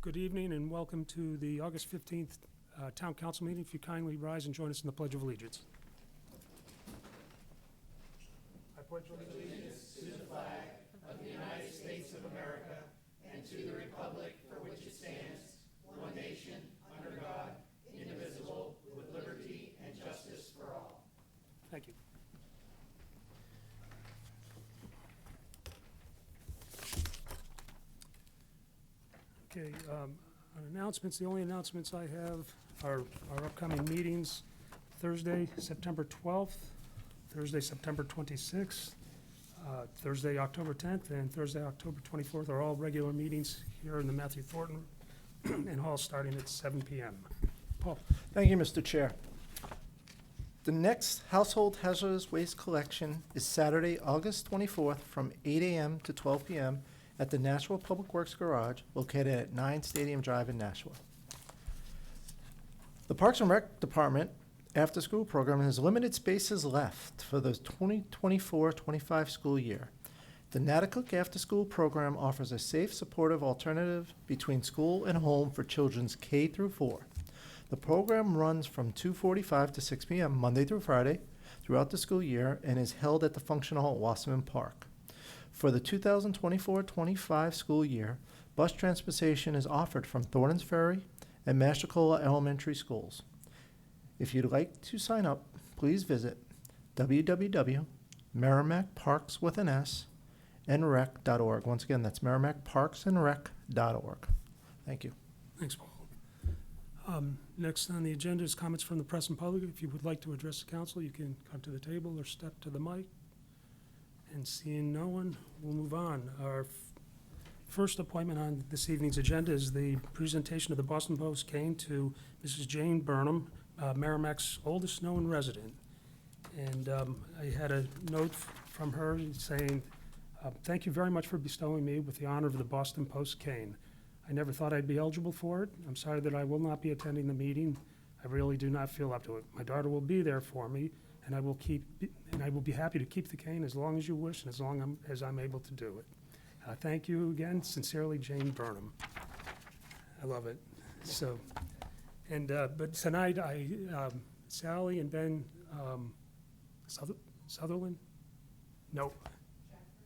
Good evening and welcome to the August 15th Town Council meeting. If you kindly rise and join us in the Pledge of Allegiance. I pledge allegiance to the flag of the United States of America and to the republic for which it stands, one nation, under God, indivisible, with liberty and justice for all. Thank you. Okay, on announcements, the only announcements I have are our upcoming meetings. Thursday, September 12th, Thursday, September 26th, Thursday, October 10th, and Thursday, October 24th are all regular meetings here in the Matthew Thornton in Hall starting at 7 p.m. Paul. Thank you, Mr. Chair. The next household hazardous waste collection is Saturday, August 24th from 8 a.m. to 12 p.m. at the Nashua Public Works Garage located at 9 Stadium Drive in Nashua. The Parks and Rec Department after-school program has limited spaces left for the 2024-25 school year. The Natticook after-school program offers a safe, supportive alternative between school and home for children's K through 4. The program runs from 2:45 to 6 p.m. Monday through Friday throughout the school year and is held at the Function Hall at Wasserman Park. For the 2024-25 school year, bus transportation is offered from Thorntons Ferry and Massacola Elementary Schools. If you'd like to sign up, please visit www.merrimackparkswithanS.rec.org. Once again, that's merrimackparksandrec.org. Thank you. Thanks, Paul. Next on the agenda is comments from the press and public. If you would like to address the council, you can come to the table or step to the mic. And seeing no one, we'll move on. Our first appointment on this evening's agenda is the presentation of the Boston Post cane to Mrs. Jane Burnham, Merrimack's oldest known resident. And I had a note from her saying, thank you very much for bestowing me with the honor of the Boston Post cane. I never thought I'd be eligible for it. I'm sorry that I will not be attending the meeting. I really do not feel up to it. My daughter will be there for me, and I will be happy to keep the cane as long as you wish and as long as I'm able to do it. Thank you again, sincerely, Jane Burnham. I love it. So, and but tonight, Sally and Ben Sutherland? No.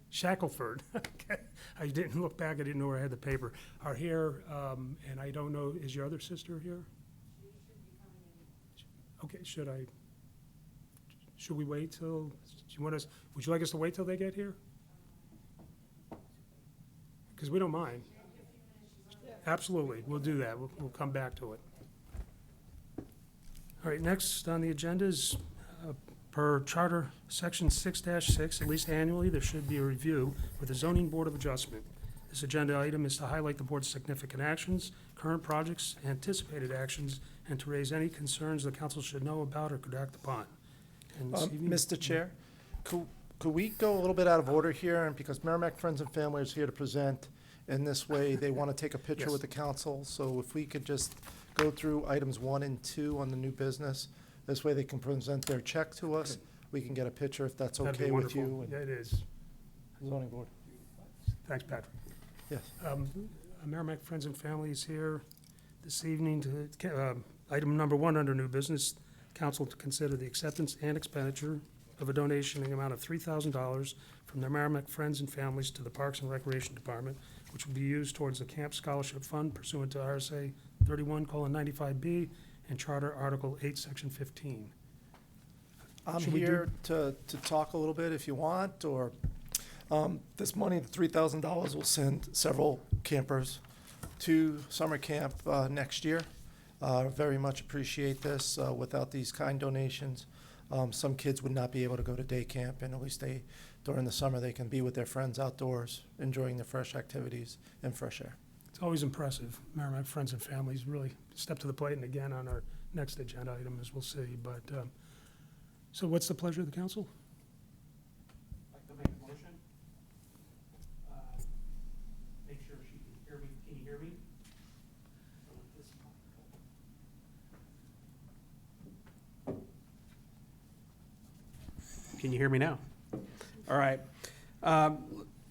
Shackelford. Okay. I didn't look back. I didn't know where I had the paper. Are here, and I don't know. Is your other sister here? She should be coming in. Okay. Should we wait till? Would you like us to wait till they get here? Because we don't mind. Absolutely, we'll do that. We'll come back to it. All right. Next on the agenda is. Per Charter Section 6-6, at least annually, there should be a review with the Zoning Board of Adjustment. This agenda item is to highlight the board's significant actions, current projects, anticipated actions, and to raise any concerns the council should know about or could act upon. And this evening- Mr. Chair, could we go a little bit out of order here? And because Merrimack Friends and Family is here to present, in this way, they want to take a picture Yes. with the council. So if we could just go through items 1 and 2 on the new business, this way they can present their check to us. Okay. We can get a picture if that's That'd be okay with wonderful. you. and Yeah, it is. Zoning board. Thanks, Patrick. Yes. Merrimack Friends and Family is here this evening to, item number 1 under new business, council to consider the acceptance and expenditure of a donation in the amount of $3,000 from the Merrimack Friends and Families to the Parks and Recreation Department, which will be used towards the Camp Scholarship Fund pursuant to RSA 31:95B and Charter Article 8, Section 15. I'm Should we do- here to talk a little bit if you want, or this money, the $3,000, will send several campers to summer camp next year. Very much appreciate this. Without these kind donations, some kids would not be able to go to day camp, and at least during the summer, they can be with their friends outdoors, enjoying the fresh activities and fresh air. It's always impressive. Merrimack Friends and Families really step to the plate, and again, on our next agenda item, as we'll see. But, so what's the pleasure of the council? I'd like to make a motion. Make sure she can hear me. Can you hear me? Can you hear me now? All right.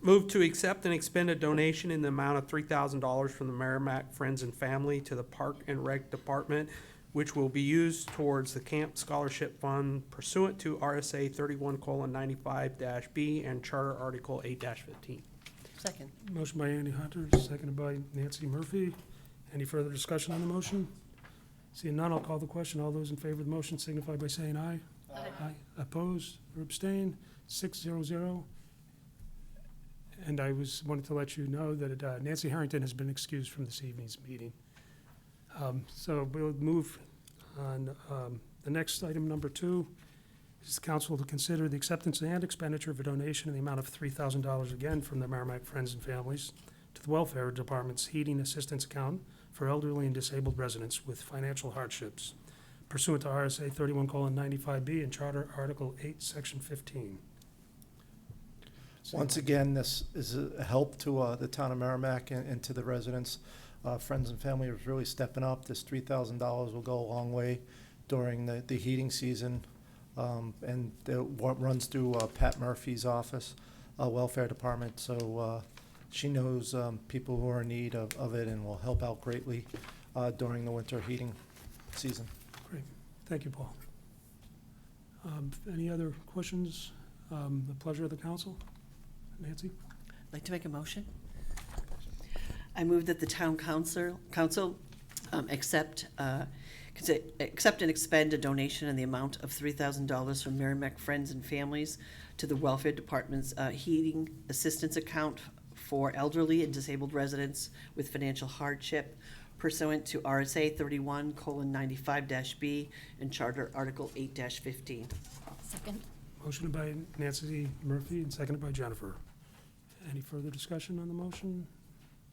Move to accept and expend a donation in the amount of $3,000 from the Merrimack Friends and Family to the Park and Rec Department, which will be used towards the Camp Scholarship Fund pursuant to RSA 31:95-B and Charter Article 8-15. Second. Motion by Andy Hunter, seconded by Nancy Murphy. Any further discussion on the motion? Seeing none, I'll call the question. All those in favor of the motion signify by saying aye. Aye. Opposed or abstained? 6-0-0. And I wanted to let you know that Nancy Harrington has been excused from this evening's meeting. So we'll move on. The next item, number 2, is the council to consider the acceptance and expenditure of a donation in the amount of $3,000 again from the Merrimack Friends and Families to the Welfare Department's Heating Assistance Account for elderly and disabled residents with financial hardships pursuant to RSA 31:95B and Charter Article 8, Section 15. Once again, this is a help to the town of Merrimack and to the residents. Friends and family are really stepping up. This $3,000 will go a long way during the heating season. And what runs through Pat Murphy's office, Welfare Department. So she knows people who are in need of it and will help out greatly during the winter heating season. Great. Thank you, Paul. Any other questions? The pleasure of the council? Nancy? I'd like to make a motion. I move that the town council accept and expend a donation in the amount of $3,000 from Merrimack Friends and Families to the Welfare Department's Heating Assistance Account for elderly and disabled residents with financial hardship pursuant to RSA 31:95-B and Charter Article 8-15. Second. Motion by Nancy Murphy and seconded by Jennifer. Any further discussion on the motion?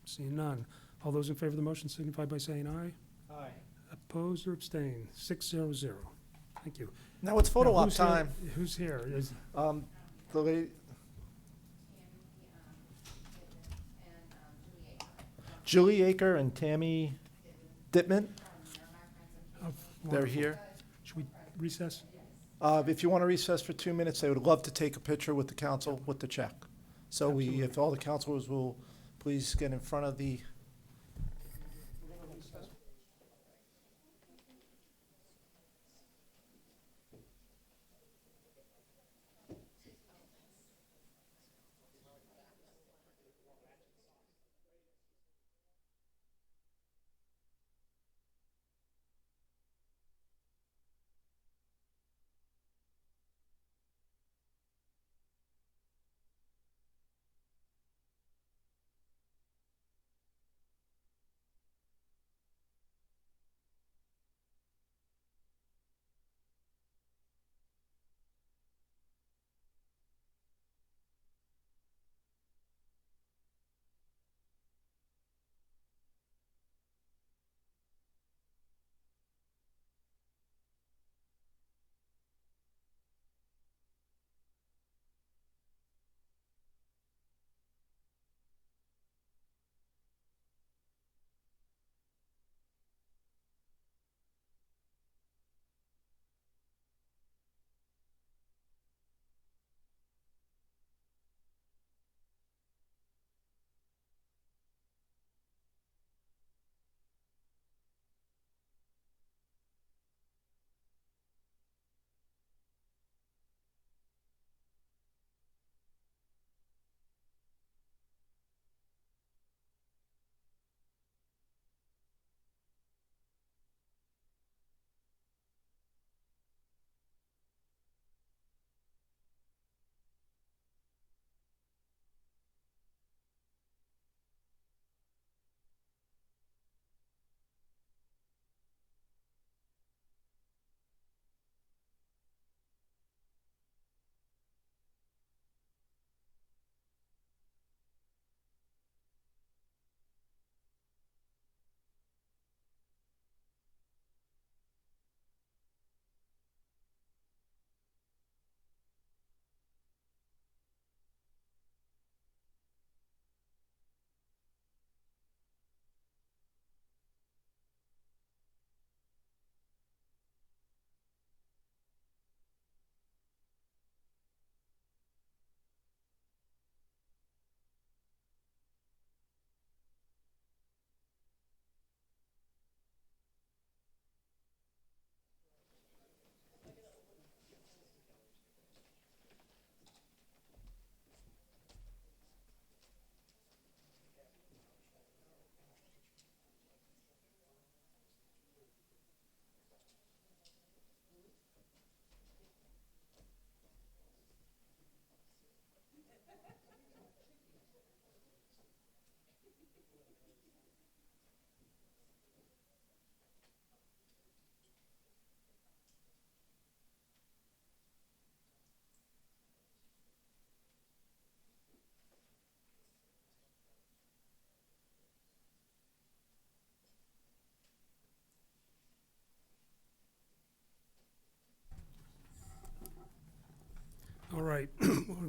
Seeing none. All those in favor of the motion signify by saying aye. Aye. Opposed or abstained? 6-0-0. Thank you. Now it's photo Now, op who's here- time. Who's here? Is- The lady, Julie Aker and Tammy Dittman, they're here. Should we recess? If you want to recess for 2 minutes, they would love to take a picture with the council with the check. So if all the councilors will please get in front of the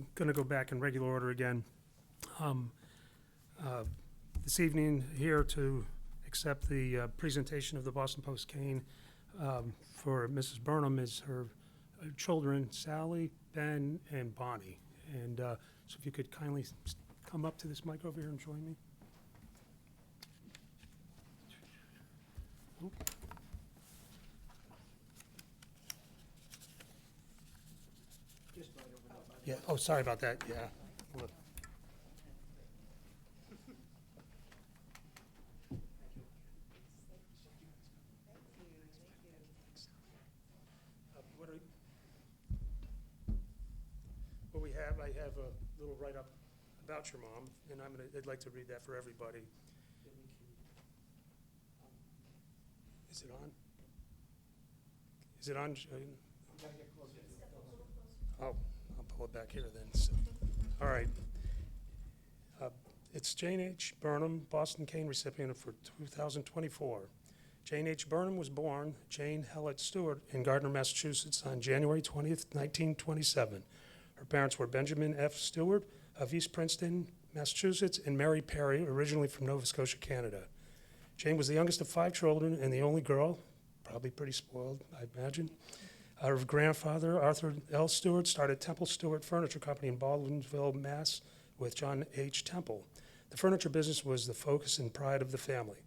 I'm going to go back in regular order again. This evening, here to accept the presentation of the Boston Post-Cane for Mrs. Burnham is her children, Sally, Ben, and Bonnie. And so if you could kindly come up to this mic over here and join me. Yeah, oh, sorry about that, yeah. Look. What we have, I have a little write-up about your mom, and I'd like to read that for everybody. Is it on? Is it on? Oh, I'll pull it back here then. So, all right. It's Jane H. Burnham, Boston Cane recipient for 2024. Jane H. Burnham was born Jane Hellett Stewart in Gardner, Massachusetts on January 20th, 1927. Her parents were Benjamin F. Stewart of East Princeton, Massachusetts, and Mary Perry, originally from Nova Scotia, Canada. Jane was the youngest of 5 children and the only girl, probably pretty spoiled, I imagine. Her grandfather, Arthur L. Stewart, started Temple Stewart Furniture Company in Baldwinsville, Mass. With John H. Temple. The furniture business was the focus and pride of the family.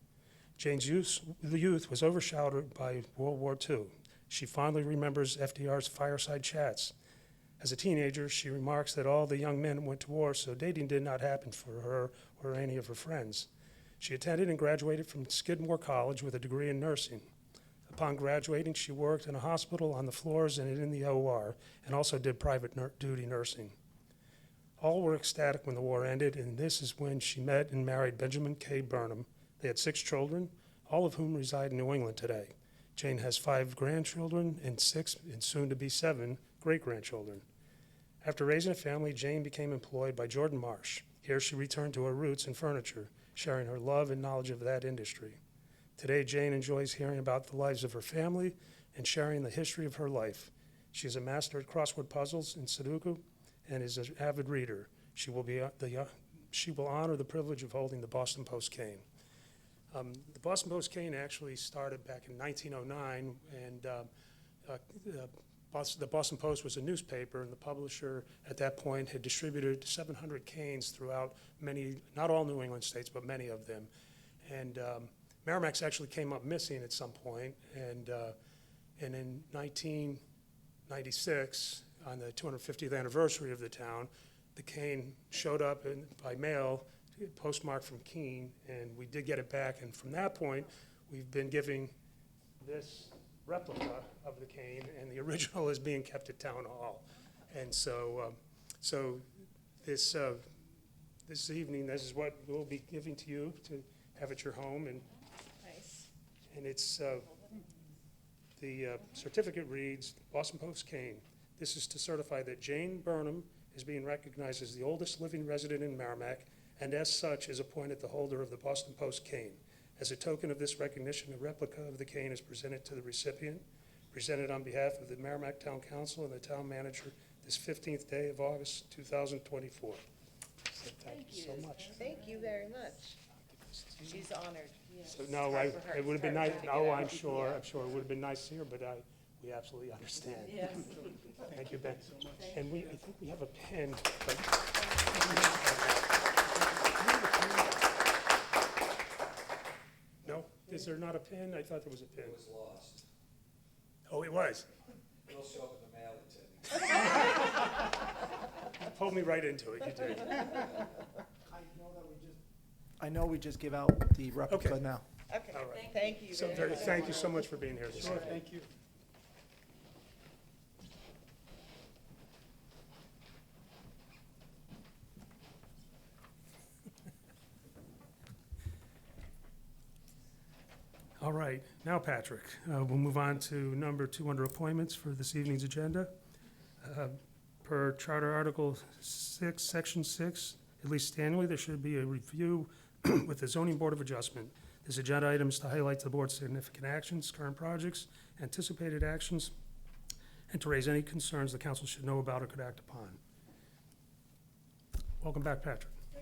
Jane's youth was overshadowed by World War II. She fondly remembers FDR's fireside chats. As a teenager, she remarks that all the young men went to war, so dating did not happen for her or any of her friends. She attended and graduated from Skidmore College with a degree in nursing. Upon graduating, she worked in a hospital on the floors and in the OR, and also did private duty nursing. All were ecstatic when the war ended, and this is when she met and married Benjamin K. Burnham. They had 6 children, all of whom reside in New England today. Jane has 5 grandchildren and 6, and soon to be 7, great-grandchildren. After raising a family, Jane became employed by Jordan Marsh. Here she returned to her roots in furniture, sharing her love and knowledge of that industry. Today, Jane enjoys hearing about the lives of her family and sharing the history of her life. She is a master at crossword puzzles and Sudoku, and is an avid reader. She will honor the privilege of holding the Boston Post Cane. The Boston Post Cane actually started back in 1909, and the Boston Post was a newspaper, and the publisher at that point had distributed 700 canes throughout many, not all New England states, but many of them. And Merrimack's actually came up missing at some point, and in 1996, on the 250th anniversary of the town, the cane showed up by mail, postmarked from Keene, and we did get it back. And from that point, we've been giving this replica of the cane, and the original is being kept at Town Hall. And so, this evening, this is what we'll be giving to you to have at your home, and Nice. and it's the certificate reads Boston Post Cane. This is to certify that Jane Burnham is being recognized as the oldest living resident in Merrimack, and as such is appointed the holder of the Boston Post Cane. As a token of this recognition, a replica of the cane is presented to the recipient, presented on behalf of the Merrimack Town Council and the town manager this 15th day of August, 2024. So thank you so much. Thank you very much. She's honored. So, no, it would have been nice, I'm sure it would have been nice here, but we absolutely understand. Yes. Thank you, Ben. And I think we have a pen. No? Is there not a pen? I thought there was a pen. It was lost. Oh, it was? It'll show up in the mail in 10 days. You pulled me right into it, you did. I know we just give out the replica Okay. now. Okay, All right. thank you So, very much. thank you so much for being here this evening. Thank you. All right, now, Patrick, we'll move on to number 2 under appointments for this evening's agenda. Per Charter Article 6, Section 6, at least annually, there should be a review with the Zoning Board of Adjustment. This agenda item is to highlight the board's significant actions, current projects, anticipated actions, and to raise any concerns the council should know about or could act upon. Welcome back, Patrick. I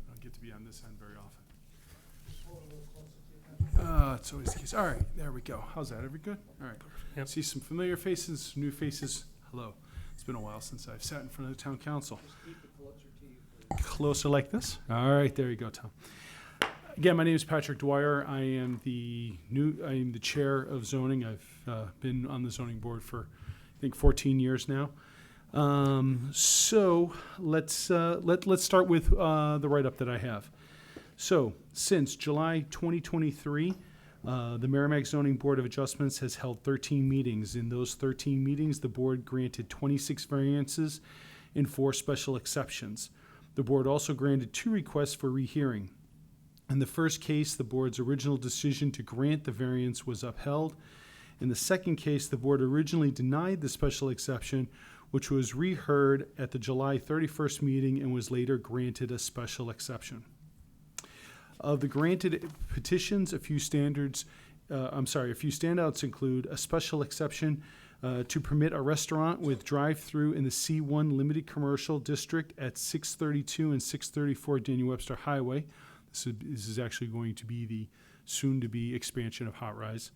don't get to be on this end very often. It's always the case. All right, there we go. How's that? Every good? All right. Yep. See some familiar faces, new faces. Hello. It's been a while since I've sat in front of the town council. Closer like this? All right, there you go, Tom. Again, my name is Patrick Dwyer. I am the chair of zoning. I've been on the zoning board for, I think, 14 years now. So let's start with the write-up that I have. So since July 2023, the Merrimack Zoning Board of Adjustments has held 13 meetings. In those 13 meetings, the board granted 26 variances and 4 special exceptions. The board also granted 2 requests for rehearing. In the first case, the board's original decision to grant the variance was upheld. In the second case, the board originally denied the special exception, which was reheard at the July 31st meeting and was later granted a special exception. Of the granted petitions, a few standouts include a special exception to permit a restaurant with drive-through in the C1 Limited Commercial District at 632 and 634 Daniel Webster Highway. This is actually going to be the soon-to-be expansion of Hot Rise.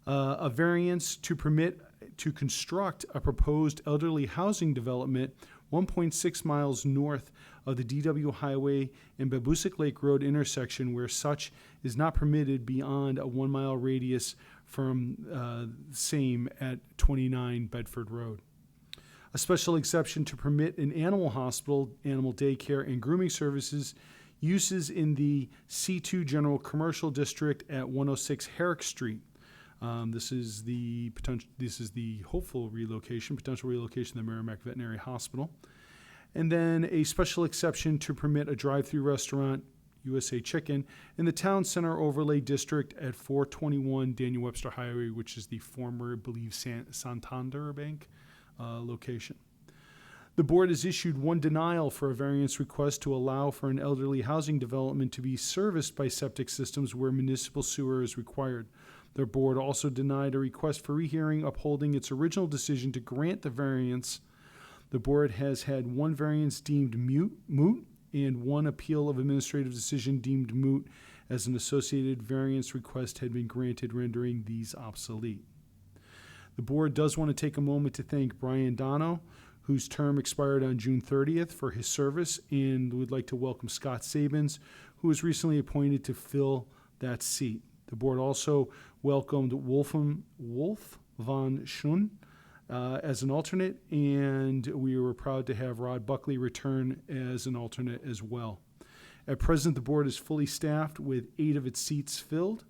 A variance to permit to construct a proposed elderly housing development 1.6 miles north of the DW Highway and Babusick Lake Road intersection where such is not permitted beyond a 1 mile radius from same at 29 Bedford Road. A special exception to permit an animal hospital, animal daycare, and grooming services uses in the C2 General Commercial District at 106 Herrick Street. This is the hopeful potential relocation of the Merrimack Veterinary Hospital. And then a special exception to permit a drive-through restaurant, USA Chicken, in the Town Center Overlay District at 421 Daniel Webster Highway, which is the former, I believe, Santander Bank location. The board has issued 1 denial for a variance request to allow for an elderly housing development to be serviced by septic systems where municipal sewer is required. The board also denied a request for rehearing upholding its original decision to grant the variance. The board has had 1 variance deemed moot and 1 appeal of administrative decision deemed moot as an associated variance request had been granted, rendering these obsolete. The board does want to take a moment to thank Brian Dono, whose term expired on June 30th, for his service, and would like to welcome Scott Sabins, who was recently appointed to fill that seat. The board also welcomed Wolf von Schoen as an alternate, and we were proud to have Rod Buckley return as an alternate as well. At present, the board is fully staffed with 8 of its seats filled.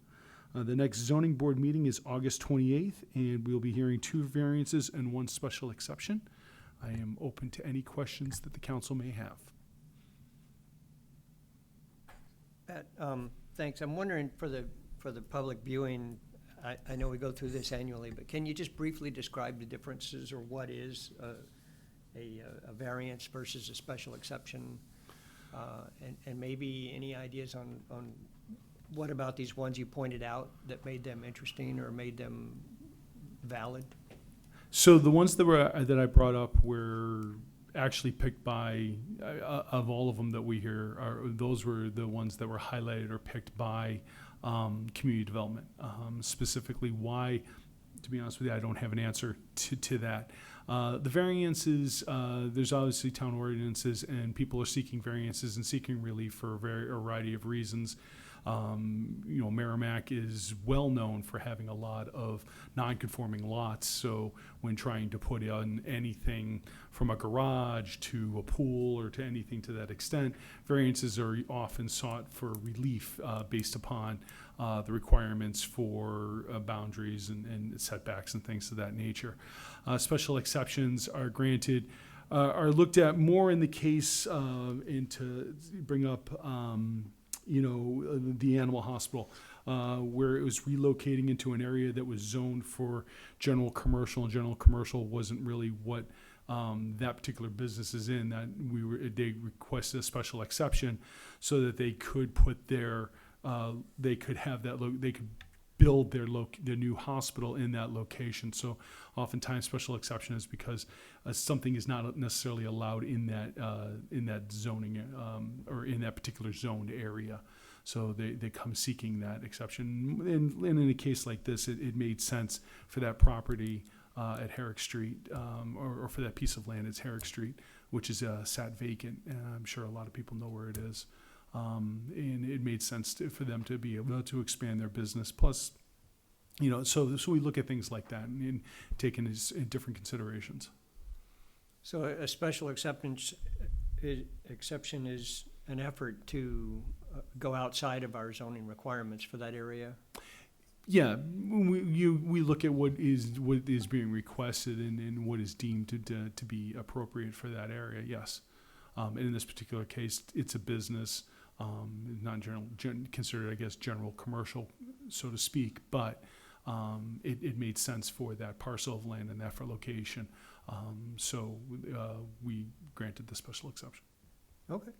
The next zoning board meeting is August 28th, and we'll be hearing 2 variances and 1 special exception. I am open to any questions that the council may have. Pat, thanks. I'm wondering for the public viewing, I know we go through this annually, but can you just briefly describe the differences or what is a variance versus a special exception? And maybe any ideas on what about these ones you pointed out that made them interesting or made them valid? So the ones that I brought up were actually picked by, of all of them that we hear, those were the ones that were highlighted or picked by community development. Specifically why, to be honest with you, I don't have an answer to that. The variances, there's obviously town ordinances, and people are seeking variances and seeking relief for a variety of reasons. Merrimack is well known for having a lot of non-conforming lots. So when trying to put in anything from a garage to a pool or to anything to that extent, variances are often sought for relief based upon the requirements for boundaries and setbacks and things of that nature. Special exceptions are granted, are looked at more in the case, and to bring up the animal hospital, where it was relocating into an area that was zoned for general commercial, and general commercial wasn't really what that particular business is in, that they requested a special exception so that they could put their, they could have that, they could build their new hospital in that location. So oftentimes special exception is because something is not necessarily allowed in that zoning, or in that particular zoned area. So they come seeking that exception. And in a case like this, it made sense for that property at Herrick Street, or for that piece of land, it's Herrick Street, which is sat vacant. And I'm sure a lot of people know where it is. And it made sense for them to be able to expand their business. Plus, so we look at things like that and take in different considerations. So a special exception is an effort to go outside of our zoning requirements for that area? Yeah, we look at what is being requested and what is deemed to be appropriate for that area. Yes, and in this particular case, it's a business, not considered, I guess, general commercial, so to speak. But it made sense for that parcel of land and that for location. So we granted the special exception. Okay.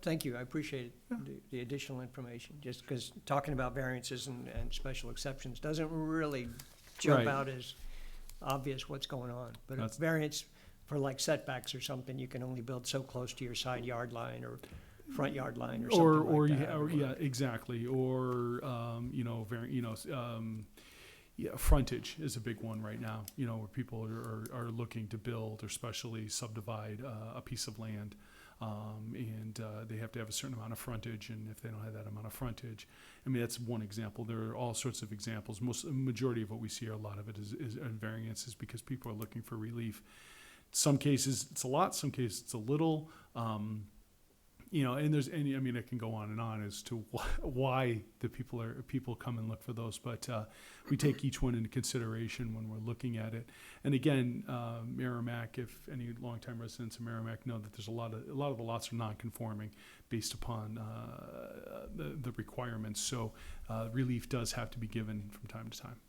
Thank you, I appreciate the additional information, just because talking about variances and special exceptions doesn't really jump Right. out as obvious what's going on. But a That's- variance for like setbacks or something, you can only build so close to your side yard line or front yard line or something like that. Yeah, exactly. Or frontage is a big one right now. Where people are looking to build or specially subdivide a piece of land. And they have to have a certain amount of frontage, and if they don't have that amount of frontage, I mean, that's one example. There are all sorts of examples. Majority of what we see, a lot of it is variances because people are looking for relief. Some cases it's a lot, some cases it's a little. And I can go on and on as to why the people come and look for those, but we take each one into consideration when we're looking at it. And again, Merrimack, if any longtime residents of Merrimack know that there's a lot of the lots are non-conforming based upon the requirements. So relief does have to be given from time to time.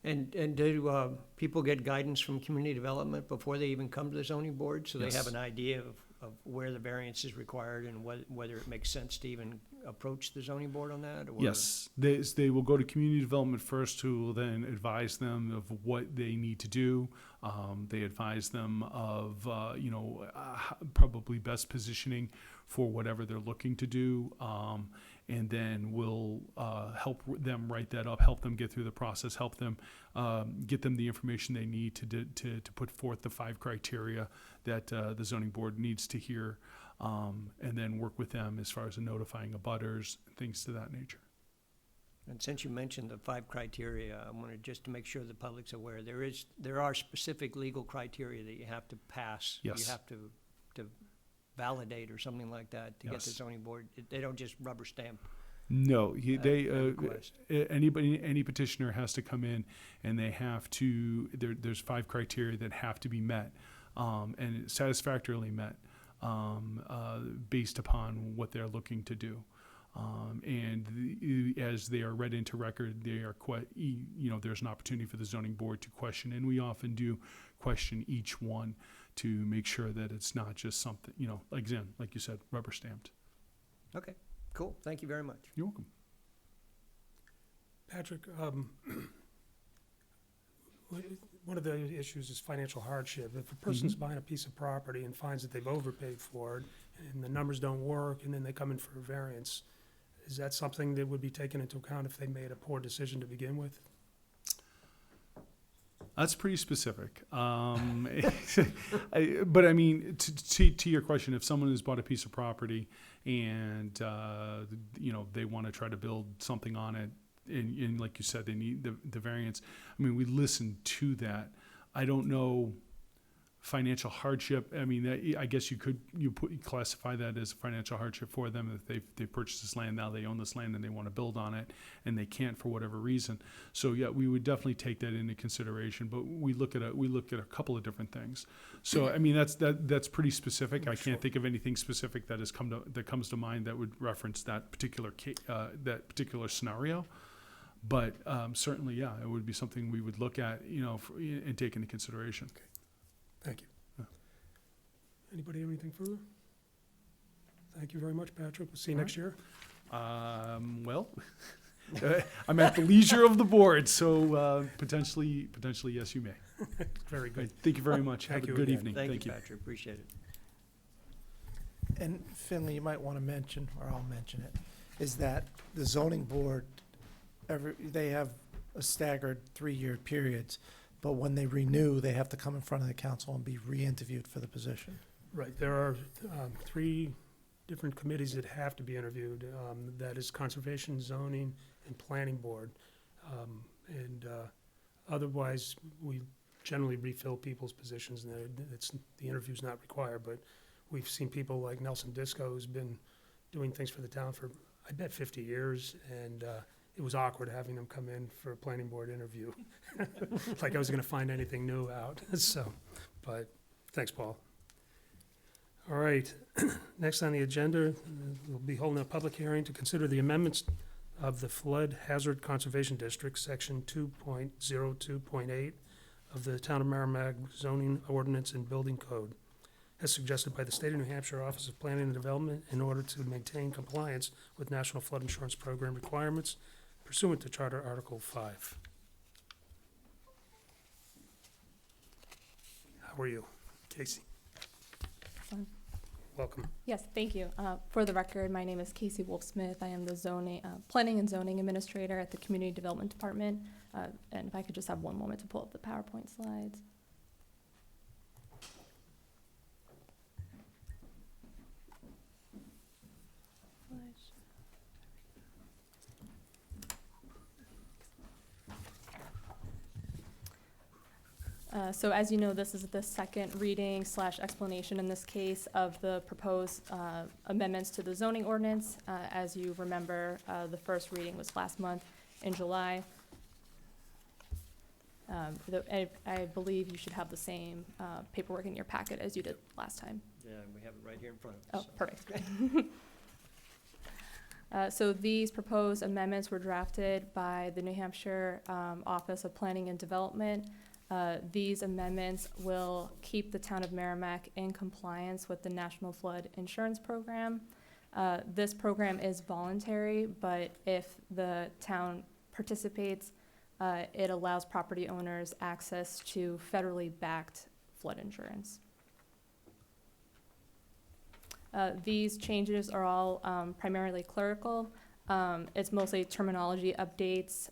And do people get guidance from community development before they even come to the zoning board? So they have Yes. an idea of where the variance is required and whether it makes sense to even approach the zoning board on that? Or? Yes, they will go to community development first, who will then advise them of what they need to do. They advise them of probably best positioning for whatever they're looking to do, and then we'll help them write that up, help them get through the process, help them get them the information they need to put forth the 5 criteria that the zoning board needs to hear, and then work with them as far as notifying abutters, things to that nature. And since you mentioned the 5 criteria, I wanted just to make sure the public's aware, there are specific legal criteria that you have to pass. Yes. You have to validate or something like that to get the Yes. zoning board. They don't just rubber stamp. No, request. any petitioner has to come in, and they have to. There's 5 criteria that have to be met, and satisfactorily met, based upon what they're looking to do. As they are read into record, they are there's an opportunity for the zoning board to question, and we often do question each one to make sure that it's not just something, like you said, rubber stamped. Okay, cool. Thank you very much. You're welcome. Patrick, one of the issues is financial hardship. If a person's buying a piece of property and finds that they've overpaid for it, and the numbers don't work, and then they come in for a variance, is that something that would be taken into account if they made a poor decision to begin with? That's pretty specific. But I mean, to your question, if someone has bought a piece of property and, they want to try to build something on it, and like you said, they need the variance, I mean, we listen to that. I don't know financial hardship. I mean, I guess you classify that as a financial hardship for them if they purchased this land, now they own this land and they want to build on it and they can't for whatever reason. So yeah, we would definitely take that into consideration. But we look at a couple of different things. So I mean, that's pretty specific. I can't think of anything specific that comes to mind that would reference that particular scenario. But certainly, yeah, it would be something we would look at, and take into consideration. Thank you. Anybody have anything further? Thank you very much, Patrick. We'll see you All next year. Well, I'm at the leisure of the board, so potentially, yes, you may. Very good. Thank you very much. Have Thank a you good again. evening. Thank you, Patrick, appreciate it. And Finley, you might want to mention, or I'll mention it, is that the zoning board, they have a staggered 3-year periods, but when they renew, they have to come in front of the council and be re-interviewed for the position. Right, there are 3 different committees that have to be interviewed. That is Conservation, Zoning, and Planning Board. Otherwise, we generally refill people's positions, and the interview's not required, but we've seen people like Nelson Disco, who's been doing things for the town for, I bet, 50 years, and it was awkward having them come in for a planning board interview. Like I was gonna find anything new out, so, but, thanks, Paul. All right, next on the agenda, we'll be holding a public hearing to consider the amendments of the Flood Hazard Conservation District, Section 2.02.8 of the Town of Merrimack Zoning Ordinance and Building Code, as suggested by the State of New Hampshire Office of Planning and Development in order to maintain compliance with National Flood Insurance Program requirements pursuant to Charter Article 5. How are you, Casey? Fine. Welcome. Yes, thank you. For the record, my name is Casey Wolf-Smith. I am the zoning, Planning and Zoning Administrator at the Community Development Department. And if I could just have one moment to pull up the PowerPoint slides. So as you know, this is the second reading / explanation in this case of the proposed amendments to the zoning ordinance. As you remember, the first reading was last month in July. I believe you should have the same paperwork in your packet as you did last time. Yeah, and we have it right here in front of Oh, us. so. perfect, great. So these proposed amendments were drafted by the New Hampshire Office of Planning and Development. These amendments will keep the town of Merrimack in compliance with the National Flood Insurance Program. This program is voluntary, but if the town participates, it allows property owners access to federally backed flood insurance. These changes are all primarily clerical. It's mostly terminology updates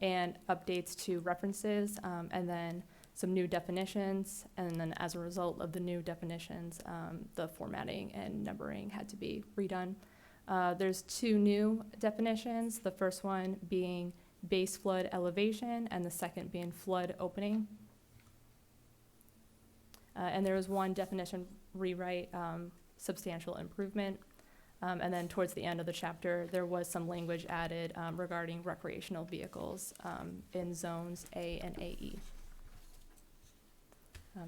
and updates to references, and then some new definitions. And then as a result of the new definitions, the formatting and numbering had to be redone. There's 2 new definitions, the first one being base flood elevation and the second being flood opening. And there was 1 definition rewrite, substantial improvement. And then towards the end of the chapter, there was some language added regarding recreational vehicles in zones A and AE.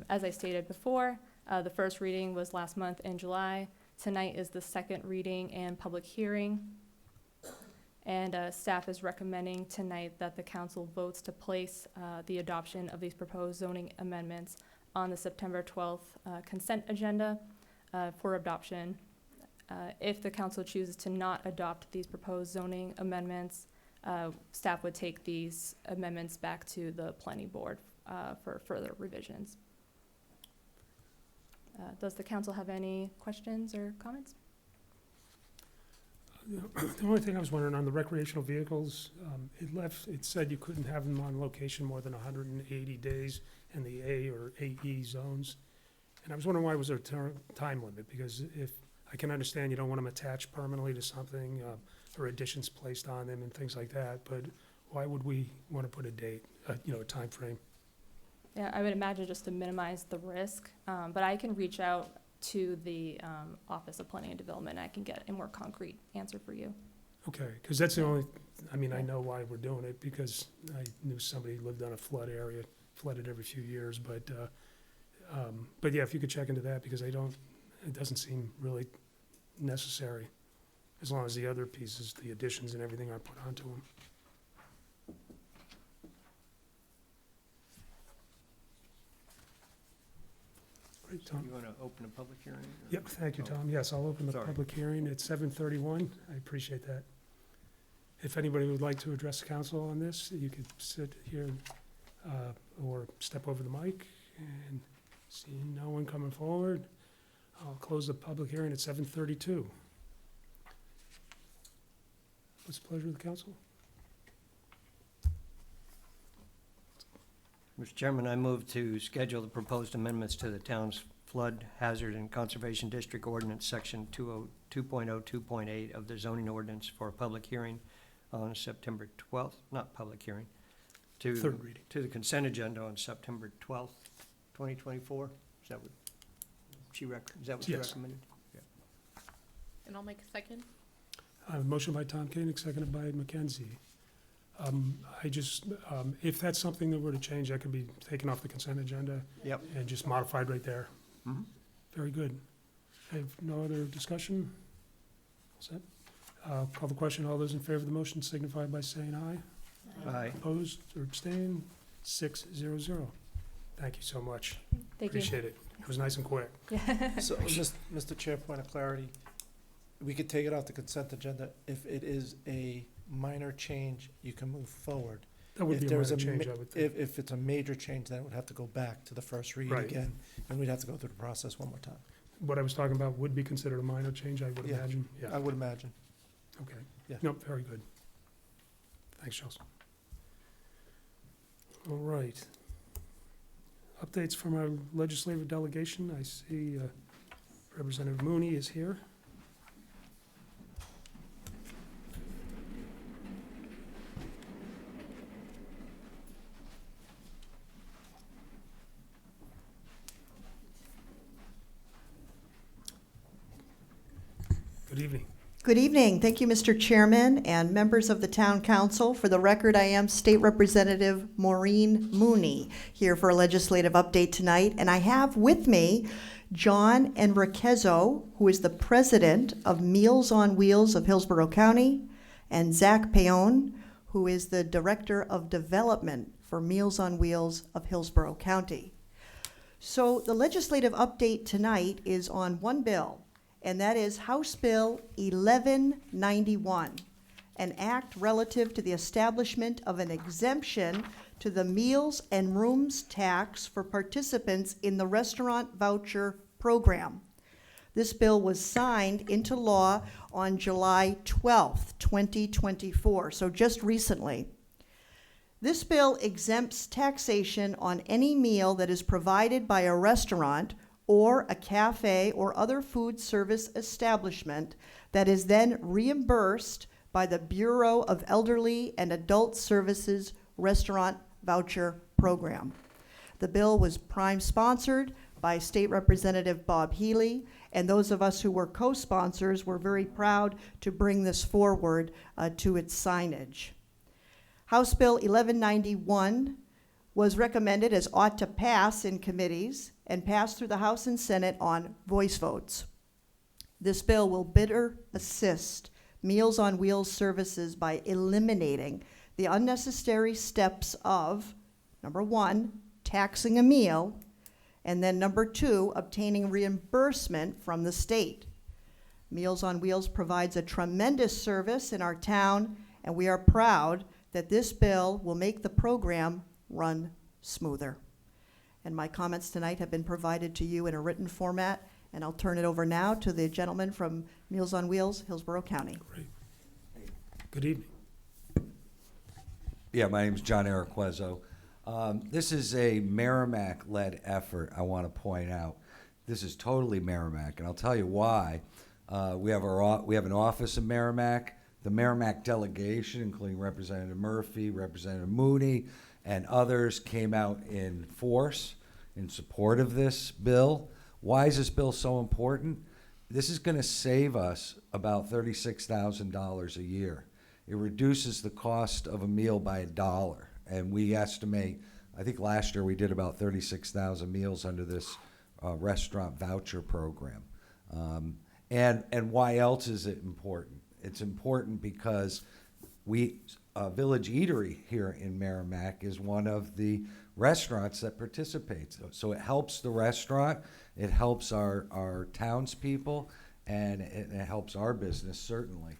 As I stated before, the first reading was last month in July. Tonight is the second reading and public hearing. And staff is recommending tonight that the council votes to place the adoption of these proposed zoning amendments on the September 12th consent agenda for adoption. If the council chooses to not adopt these proposed zoning amendments, staff would take these amendments back to the planning board for further revisions. Does the council have any questions or comments? The only thing I was wondering on the recreational vehicles, it said you couldn't have them on location more than 180 days in the A or AE zones. And I was wondering why was there a time limit? Because if, I can understand you don't want them attached permanently to something, or additions placed on them and things like that, but why would we want to put a date, a time frame? Yeah, I would imagine just to minimize the risk, but I can reach out to the Office of Planning and Development, and I can get a more concrete answer for you. Okay, because that's the only, I know why we're doing it, because I knew somebody who lived on a flood area, flooded every few years, but yeah, if you could check into that, because it doesn't seem really necessary, as long as the other pieces, the additions and everything are put onto them. right, Tom. You want to open a public hearing? or- Yep, thank you, Oh. Tom. Yes, I'll open the Sorry. public hearing at 7:31. I appreciate that. If anybody would like to address the council on this, you could sit here or step over the mic, and seeing no one coming forward, I'll close the public hearing at 7:32. What's the pleasure of the council? Mr. Chairman, I move to schedule the proposed amendments to the town's flood hazard and conservation district ordinance, section 2.02.8 of the zoning ordinance for a public hearing on September 12th, not public hearing, Third reading. to the consent agenda on September 12th, 2024. Is that what she Yes. recommended? And I'll make a second. Motion by Tom Koenig, seconded by Mackenzie. If that's something that were to change, that could be taken off the consent agenda Yep. and just modified right there. Mhm. Very good. I have no other discussion? All set? Call the question. All those in favor of the motion signify by saying aye. Aye. Opposed or abstained? 600. Thank you so much. Thank you. Appreciate it. It was nice and quick. So, Mr. Chair, point of clarity, we could take it off the consent agenda. If it is a minor change, you can move forward. That would If be a there was minor a change, ma- I would think. If it's a major change, then it would have to go back to the first read Right. again, and we'd have to go through the process one more time. What I was talking about would be considered a minor change, I would Yeah. imagine. I Yeah, would imagine. okay. Yeah. Nope, very good. Thanks, Chelsea. All right. Updates from our legislative delegation. I see Representative Mooney is here. Good evening. Good evening. Thank you, Mr. Chairman and members of the Town Council. For the record, I am State Representative Maureen Mooney here for a legislative update tonight. And I have with me John Enriquezo, who is the president of Meals on Wheels of Hillsborough County, and Zach Payon, who is the director of development for Meals on Wheels of Hillsborough County. So the legislative update tonight is on one bill, and that is House Bill 1191, an act relative to the establishment of an exemption to the meals and rooms tax for participants in the restaurant voucher program. This bill was signed into law on July 12th, 2024, so just recently. This bill exempts taxation on any meal that is provided by a restaurant or a cafe or other food service establishment that is then reimbursed by the Bureau of Elderly and Adult Services Restaurant Voucher Program. The bill was prime-sponsored by State Representative Bob Healy, and those of us who were co-sponsors were very proud to bring this forward to its signage. House Bill 1191 was recommended as ought to pass in committees and pass through the House and Senate on voice votes. This bill will better assist Meals on Wheels services by eliminating the unnecessary steps of, number one, taxing a meal, and then number two, obtaining reimbursement from the state. Meals on Wheels provides a tremendous service in our town, and we are proud that this bill will make the program run smoother. And my comments tonight have been provided to you in a written format, and I'll turn it over now to the gentleman from Meals on Wheels, Hillsborough County. Great. Good evening. Yeah, my name's John Enriquezo. This is a Merrimack-led effort, I want to point out. This is totally Merrimack, and I'll tell you why. We have an office in Merrimack. The Merrimack delegation, including Representative Murphy, Representative Mooney, and others, came out in force in support of this bill. Why is this bill so important? This is going to save us about $36,000 a year. It reduces the cost of a meal by $1, and we estimate, I think last year we did about 36,000 meals under this restaurant voucher program. And why else is it important? It's important because Village Eatery here in Merrimack is one of the restaurants that participates. So it helps the restaurant, It helps our townspeople, and it helps our business, certainly.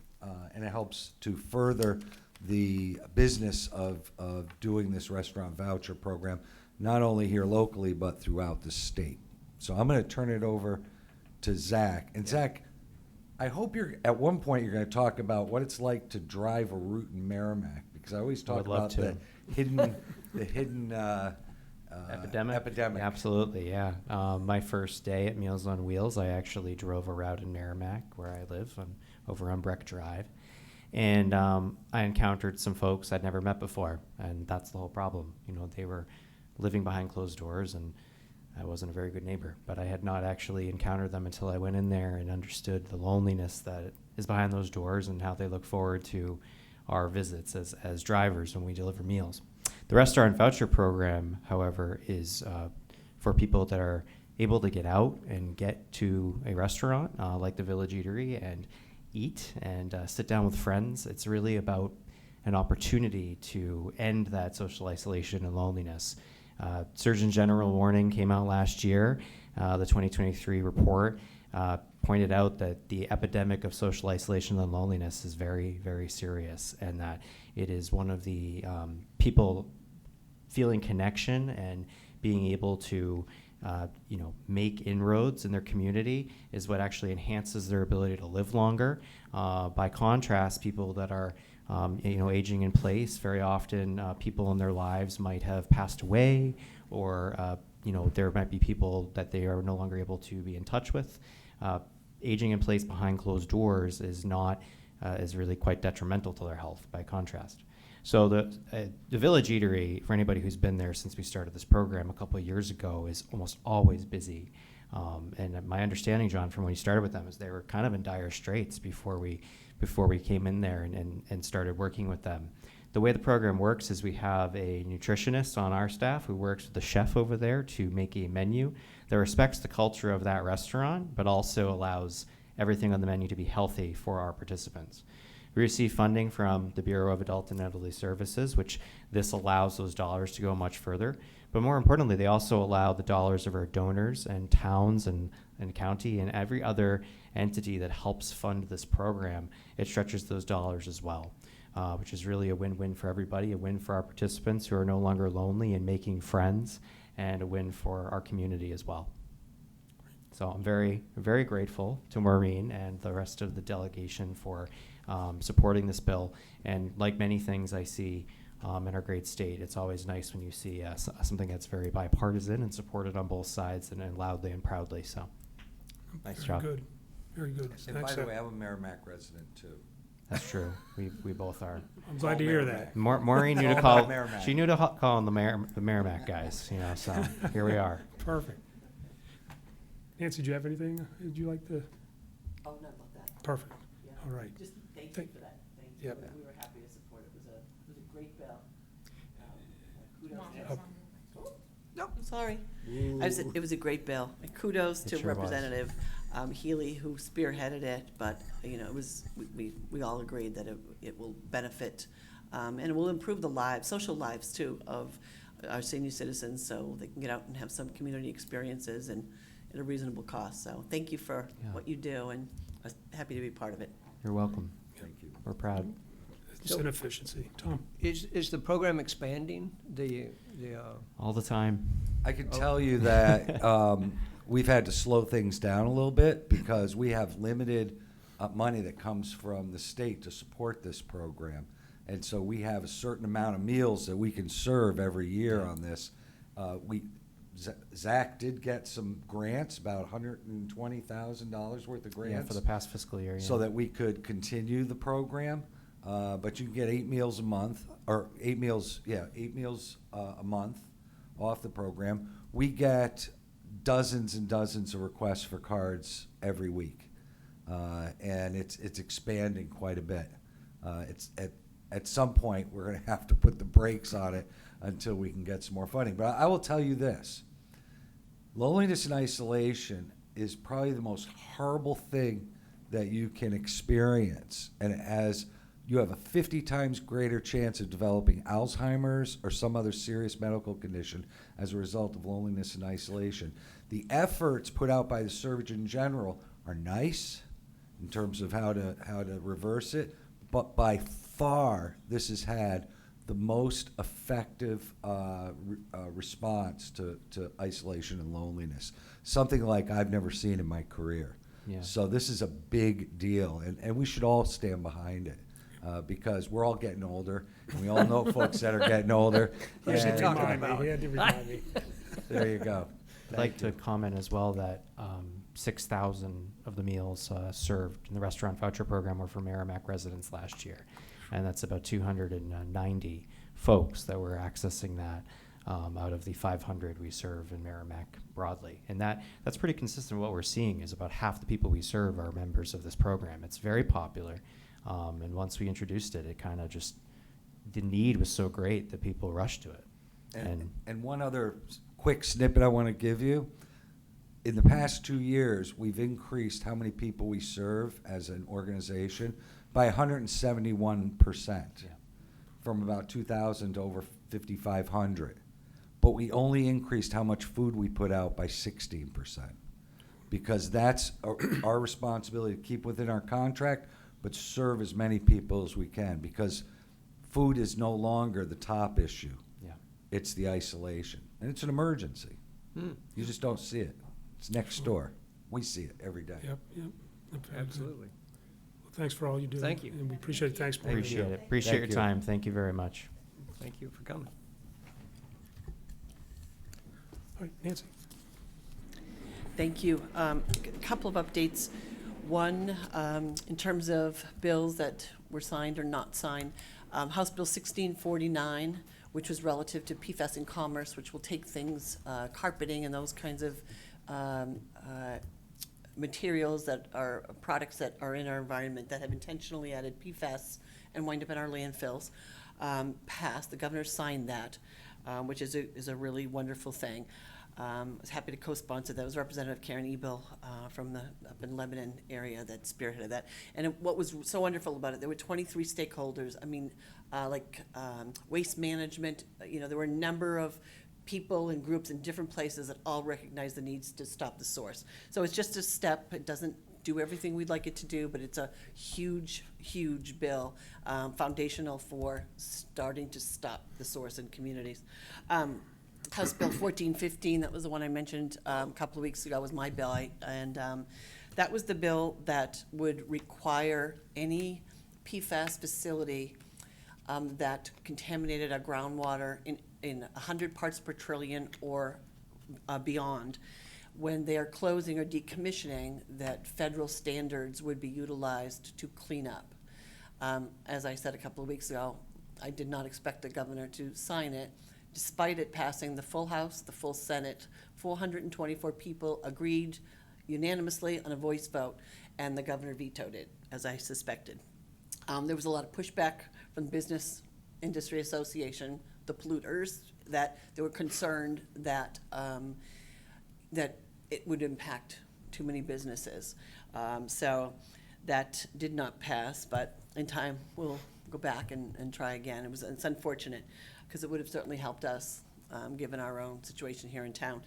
And it helps to further the business of doing this restaurant voucher program, not only here locally, but throughout the state. So I'm going to turn it over to Zach. And Zach, I hope at one point you're going to talk about what it's like to drive a route in Merrimack, because I always talk would love about the hidden Epidemic? Absolutely, yeah. My first day at Meals on Wheels, I actually drove a route in Merrimack, where I live, over on Breck Drive. And I encountered some folks I'd never met before, and that's the whole problem. You know, they were living behind closed doors, and I wasn't a very good neighbor. But I had not actually encountered them until I went in there and understood the loneliness that is behind those doors and how they look forward to our visits as drivers when we deliver meals. The restaurant voucher program, however, is for people that are able to get out and get to a restaurant like the Village Eatery and eat and sit down with friends. It's really about an opportunity to end that social isolation and loneliness. Surgeon General warning came out last year. The 2023 report pointed out that the epidemic of social isolation and loneliness is very, very serious, and that it is one of the people feeling connection and being able to make inroads in their community is what actually enhances their ability to live longer. By contrast, people that are aging in place, very often people in their lives might have passed away, or there might be people that they are no longer able to be in touch with. Aging in place behind closed doors is really quite detrimental to their health, by contrast. So the Village Eatery, for anybody who's been there since we started this program a couple of years ago, is almost always busy. And my understanding, John, from when we started with them, is they were kind of in dire straits before we came in there and started working with them. The way the program works is we have a nutritionist on our staff who works with the chef over there to make a menu that respects the culture of that restaurant, but also allows everything on the menu to be healthy for our participants. We receive funding from the Bureau of Adult and Elderly Services, which this allows those dollars to go much further. But more importantly, they also allow the dollars of our donors and towns and county and every other entity that helps fund this program. It stretches those dollars as well, which is really a win-win for everybody, a win for our participants who are no longer lonely and making friends, and a win for our community as well. So I'm very, very grateful to Maureen and the rest of the delegation for supporting this bill. And like many things I see in our great state, it's always nice when you see something that's very bipartisan and supported on both sides and loudly and proudly. So nice job. Very good, very good. And by Thanks, the way, I'm a Merrimack resident, too. That's true. We both are. I'm glad to hear that. Maureen knew to All call. about Merrimack. She knew to call on the Merrimack guys. So here we are. Perfect. Nancy, do you have anything? Would you like to? Oh, not about that. Perfect. Yeah. All right. Just thank you Thank- for that. Thank you. Yep. We were happy to support it. It was a great bill. Kudos. Up. No, I'm sorry. It was a great bill. And kudos It to sure was. Representative Healy, who spearheaded it. But it was we all agreed that it will benefit and it will improve the lives, social lives too, of our senior citizens, so they can get out and have some community experiences and at a reasonable cost. So thank you for Yeah. what you do, and I'm happy to be part of it. You're welcome. Thank you. We're proud. It's an efficiency. Tom? Is the program expanding, All the time. I can tell you that we've had to slow things down a little bit because we have limited money that comes from the state to support this program. And so we have a certain amount of meals that we can serve every year on this. Zach did get some grants, about $120,000 worth of grants. Yeah, for the past fiscal year. Yeah. So that we could continue the program. But you can get 8 meals a month, or 8 meals a month off the program. We get dozens and dozens of requests for cards every week, and it's expanding quite a bit. It's at some point we're going to have to put the brakes on it until we can get some more funding. But I will tell you this: loneliness and isolation is probably the most horrible thing that you can experience, and as you have a 50 times greater chance of developing Alzheimer's or some other serious medical condition as a result of loneliness and isolation. The efforts put out by the Surgeon General are nice in terms of how to reverse it, but by far this has had the most effective response to isolation and loneliness, something like I've never seen in my career. Yeah. So this is a big deal, and we should all stand behind it. Because we're all getting older, and we all know folks that are getting older. Who's he and- talking Remind me, about? he had to remind me. There you go. I'd like to comment as well that 6,000 of the meals served in the restaurant voucher program were for Merrimack residents last year. And that's about 290 folks that were accessing that out of the 500 we serve in Merrimack broadly. And that's pretty consistent with what we're seeing is about half the people we serve are members of this program. It's very popular. And once we introduced it, it kind of just, the need was so great that people rushed to it. And one other quick snippet I want to give you. In the past 2 years, we've increased how many people we serve as an organization by 171%, from about 2,000 to over 5,500. But we only increased how much food we put out by 16%, because that's our responsibility to keep within our contract, but serve as many people as we can, because food is no longer the top issue. Yeah. It's the isolation, and it's an emergency. You just don't see it. It's next door. We see it every day. Yep, yep. Absolutely. Well, thanks for all you do. Thank you. And we appreciate it. Thanks, Maureen. Appreciate it. Appreciate Thank your you. time. Thank you very much. Thank you for coming. All right, Nancy. Thank you. A couple of updates. One, in terms of bills that were signed or not signed, House Bill 1649, which was relative to PFAS in commerce, which will take things, carpeting and those kinds of materials that are products that are in our environment that have intentionally added PFAS and wind up in our landfills, passed. The governor signed that, which is a really wonderful thing. I was happy to co-sponsor that. It was Representative Karen Ebel from the up in Lebanon area that spearheaded that. And what was so wonderful about it, there were 23 stakeholders. I mean, waste management. There were a number of people and groups in different places that all recognized the needs to stop the source. So it's just a step. It doesn't do everything we'd like it to do, but it's a huge, huge bill, foundational for starting to stop the source in communities. House Bill 1415, that was the one I mentioned a couple of weeks ago, was my bill. That was the bill that would require any PFAS facility that contaminated our groundwater in 100 parts per trillion or beyond, when they are closing or decommissioning, that federal standards would be utilized to clean up. As I said a couple of weeks ago, I did not expect the governor to sign it, despite it passing the full House, the full Senate. 424 people agreed unanimously on a voice vote, and the governor vetoed it, as I suspected. There was a lot of pushback from the Business Industry Association, the polluters, that they were concerned that that it would impact too many businesses. So that did not pass, but in time we'll go back and try again. It's unfortunate, because it would have certainly helped us, given our own situation here in town.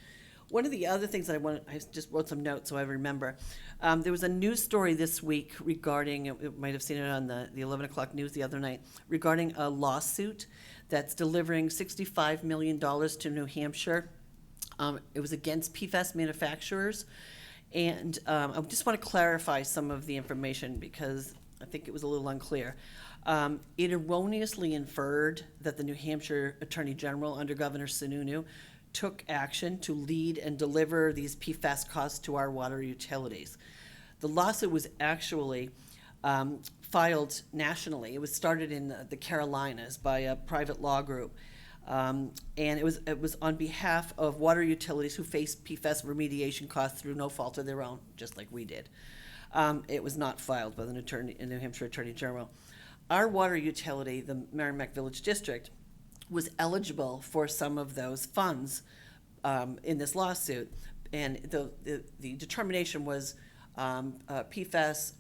One of the other things that I just wrote some notes so I remember. There was a news story this week regarding, you might have seen it on the 11 o'clock news the other night, regarding a lawsuit that's delivering $65 million to New Hampshire. It was against PFAS manufacturers. And I just want to clarify some of the information, because I think it was a little unclear. It erroneously inferred that the New Hampshire Attorney General, under Governor Sununu, took action to lead and deliver these PFAS costs to our water utilities. The lawsuit was actually filed nationally. It was started in the Carolinas by a private law group. And it was on behalf of water utilities who faced PFAS remediation costs through no fault of their own, just like we did. It was not filed by the New Hampshire Attorney General. Our water utility, the Merrimack Village District, was eligible for some of those funds in this lawsuit, and the determination was PFAS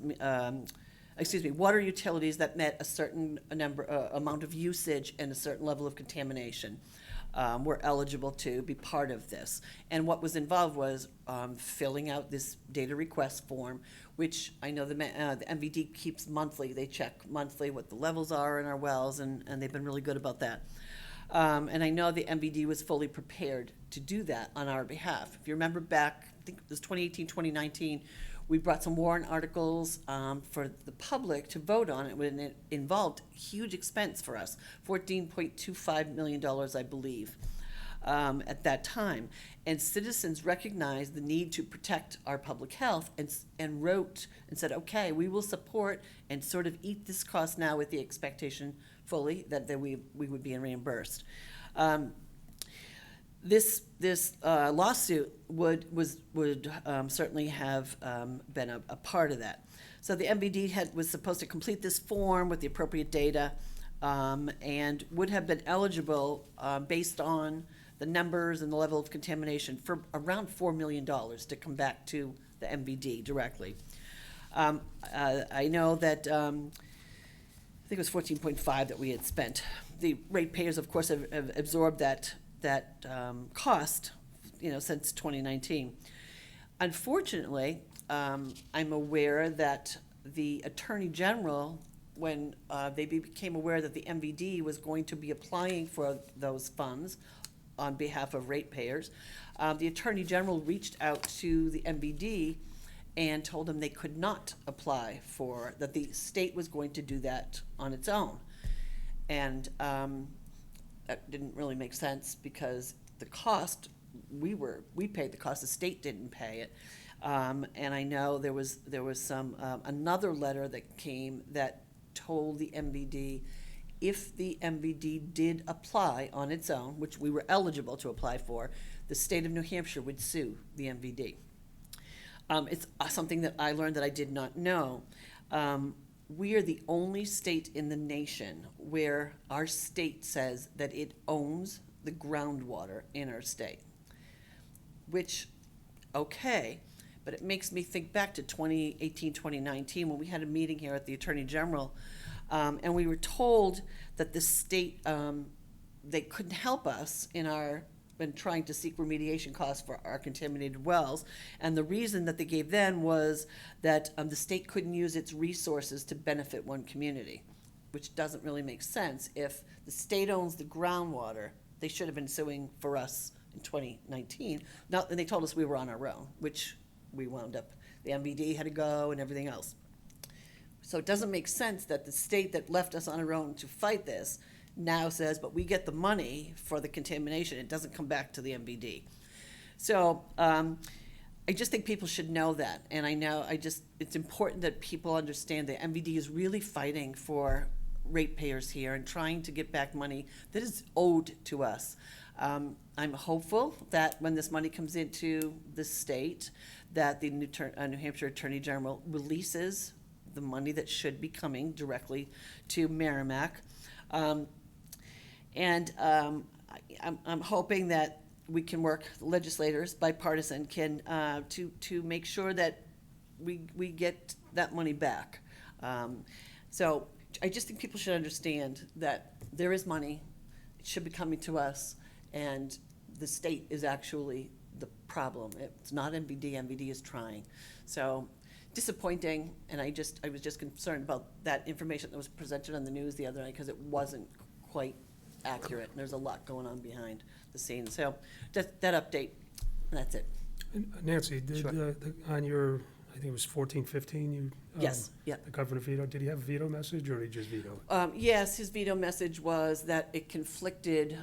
water utilities that met a certain amount of usage and a certain level of contamination were eligible to be part of this. And what was involved was filling out this data request form, which I know the MVD keeps monthly. They check monthly what the levels are in our wells, and they've been really good about that. And I know the MVD was fully prepared to do that on our behalf. If you remember back, I think it was 2018, 2019, we brought some warrant articles for the public to vote on it, when it involved huge expense for us, $14.25 million, I believe, at that time. And citizens recognized the need to protect our public health and wrote and said, okay, we will support and sort of eat this cost now with the expectation fully that we would be reimbursed. This lawsuit would certainly have been a part of that. So the MVD was supposed to complete this form with the appropriate data, and would have been eligible based on the numbers and the level of contamination for around $4 million to come back to the MVD directly. I know that I think it was 14.5 that we had spent. The ratepayers, of course, have absorbed that cost, since 2019. Unfortunately, I'm aware that the Attorney General, when they became aware that the MVD was going to be applying for those funds on behalf of ratepayers, the Attorney General reached out to the MVD and told them they could not apply for, that the state was going to do that on its own. And that didn't really make sense, because the cost, we paid the cost, the state didn't pay it. And I know there was some another letter that came that told the MVD, if the MVD did apply on its own, which we were eligible to apply for, the state of New Hampshire would sue the MVD. It's something that I learned that I did not know. We are the only state in the nation where our state says that it owns the groundwater in our state, which, okay, but it makes me think back to 2018, 2019, when we had a meeting here at the Attorney General, and we were told that the state, they couldn't help us in trying to seek remediation costs for our contaminated wells. And the reason that they gave then was that the state couldn't use its resources to benefit one community, which doesn't really make sense. If the state owns the groundwater, they should have been suing for us in 2019. And they told us we were on our own, which we wound up, the MVD had to go and everything else. So it doesn't make sense that the state that left us on our own to fight this now says, but we get the money for the contamination, it doesn't come back to the MVD. So I just think people should know that. And I know, it's important that people understand that MVD is really fighting for ratepayers here and trying to get back money that is owed to us. I'm hopeful that when this money comes into the state, that the New Hampshire Attorney General releases the money that should be coming directly to Merrimack. I'm hoping that we can work, legislators, bipartisan, can to make sure that we get that money back. So I just think people should understand that there is money, it should be coming to us, and the state is actually the problem. It's not MVD, MVD is trying. So disappointing, and I was just concerned about that information that was presented on the news the other night, because it wasn't quite accurate. There's a lot going on behind the scenes. So that update, and that's it. Nancy, did, Sure. on your, I think it was 1415, you. Yes, yeah. The governor vetoed, did he have a veto message, or did he just veto it? Yes, his veto message was that it conflicted,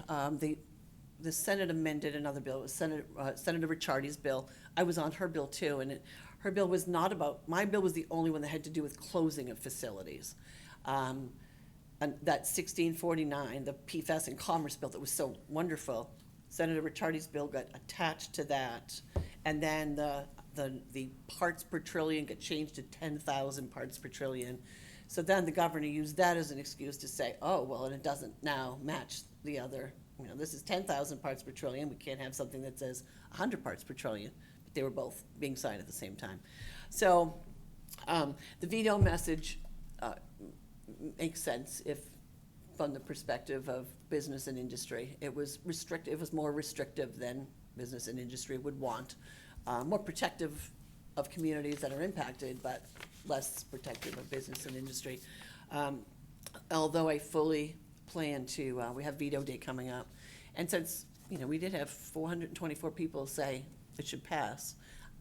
the Senate amended another bill. It was Senator Ricciardi's bill. I was on her bill too, and her bill was not about, my bill was the only one that had to do with closing of facilities. And that 1649, the PFAS and Commerce bill that was so wonderful, Senator Ricciardi's bill got attached to that, and then the parts per trillion got changed to 10,000 parts per trillion. So then the governor used that as an excuse to say, oh, well, and it doesn't now match the other, this is 10,000 parts per trillion, we can't have something that says 100 parts per trillion. They were both being signed at the same time. So the veto message makes sense if, from the perspective of business and industry. It was more restrictive than business and industry would want. More protective of communities that are impacted, but less protective of business and industry. Although I fully plan to, we have veto day coming up. And since, we did have 424 people say it should pass,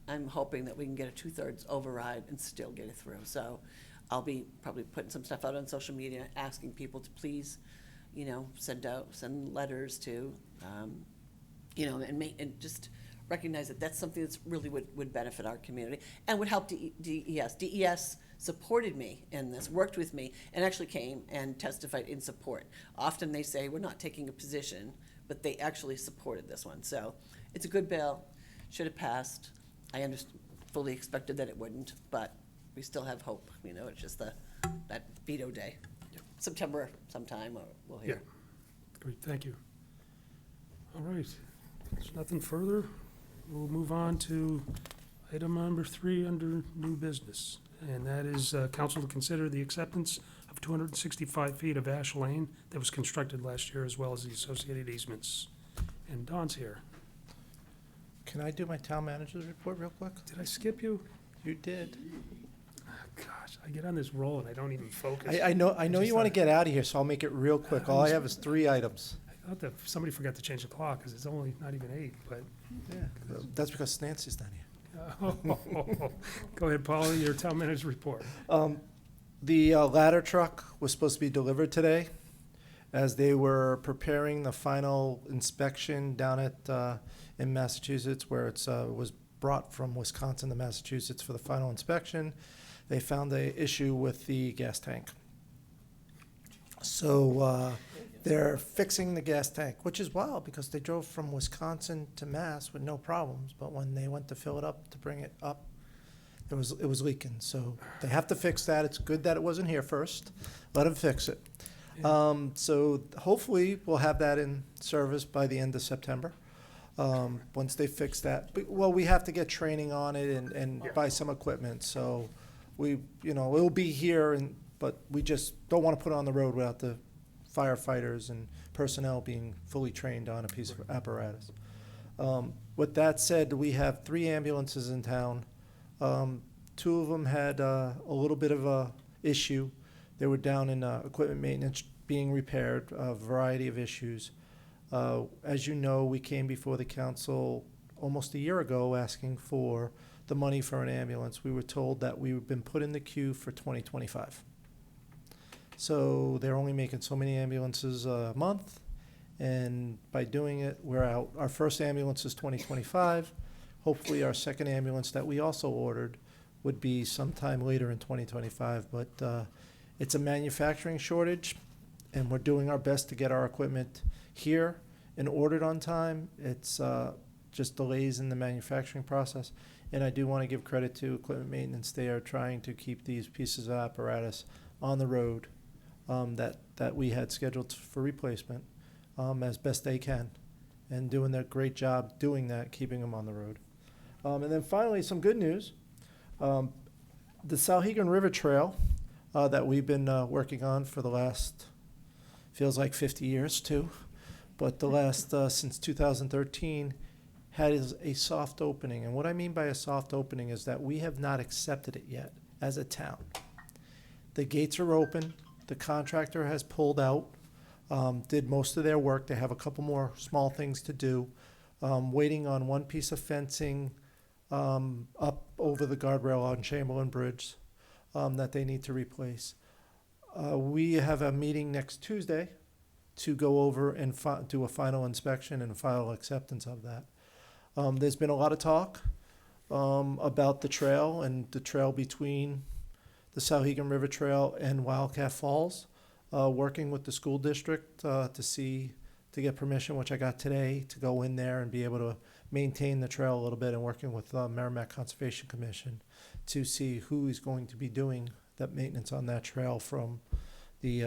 I'm hoping that we can get a 2/3 override and still get it through. So I'll be probably putting some stuff out on social media, asking people to please, send letters to, and just recognize that that's something that's really would benefit our community and would help DES. DES supported me in this, worked with me, and actually came and testified in support. Often they say, we're not taking a position, but they actually supported this one. So it's a good bill, should have passed. I fully expected that it wouldn't, but we still have hope. It's just that veto day. September sometime, or we'll hear. Great, thank you. All right, there's nothing further. We'll move on to item number 3 under new business. And that is council to consider the acceptance of 265 feet of Ash Lane that was constructed last year, as well as the associated easements. And Don's here. Can I do my town manager's report real quick? Did I skip you? You did. Gosh, I get on this roll and I don't even focus. I know just you want to thought- get out of here, so I'll make it real quick. All I have is 3 items. I thought that somebody forgot to change the clock, because it's only not even 8, but. That's because Nancy's not here. Go ahead, Paula, your town manager's report. The ladder truck was supposed to be delivered today. As they were preparing the final inspection down at, in Massachusetts, where it's, was brought from Wisconsin to Massachusetts for the final inspection, they found an issue with the gas tank. So they're fixing the gas tank, which is wild because they drove from Wisconsin to Mass with no problems, but when they went to fill it up to bring it up, it was leaking. So they have to fix that. It's good that it wasn't here first. Let them fix it. So hopefully we'll have that in service by the end of September. Once they fix that, well, we have to get training on it and buy some equipment. So it'll be here, but we just don't want to put it on the road without the firefighters and personnel being fully trained on a piece of apparatus. With that said, we have 3 ambulances in town. 2 of them had a little bit of a issue. They were down in equipment maintenance being repaired, a variety of issues. As you know, we came before the council almost a year ago asking for the money for an ambulance. We were told that we had been put in the queue for 2025. So they're only making so many ambulances a month, and by doing it, we're out. Our first ambulance is 2025. Hopefully our second ambulance that we also ordered would be sometime later in 2025, but it's a manufacturing shortage, and we're doing our best to get our equipment here and ordered on time. It's just delays in the manufacturing process, and I do want to give credit to equipment maintenance. They are trying to keep these pieces of apparatus on the road that we had scheduled for replacement as best they can, and doing a great job doing that, keeping them on the road. And then finally, some good news. The Souhegan River Trail that we've been working on for the last, feels like 50 years too, but the last, since 2013, had a soft opening. And what I mean by a soft opening is that we have not accepted it yet as a town. The gates are open. The contractor has pulled out, did most of their work. They have a couple more small things to do. Waiting on one piece of fencing up over the guardrail on Chamberlain Bridge that they need to replace. We have a meeting next Tuesday to go over and do a final inspection and final acceptance of that. There's been a lot of talk about the trail and the trail between the Souhegan River Trail and Wildcat Falls, working with the school district to get permission, which I got today, to go in there and be able to maintain the trail a little bit, and working with Merrimack Conservation Commission to see who is going to be doing that maintenance on that trail from the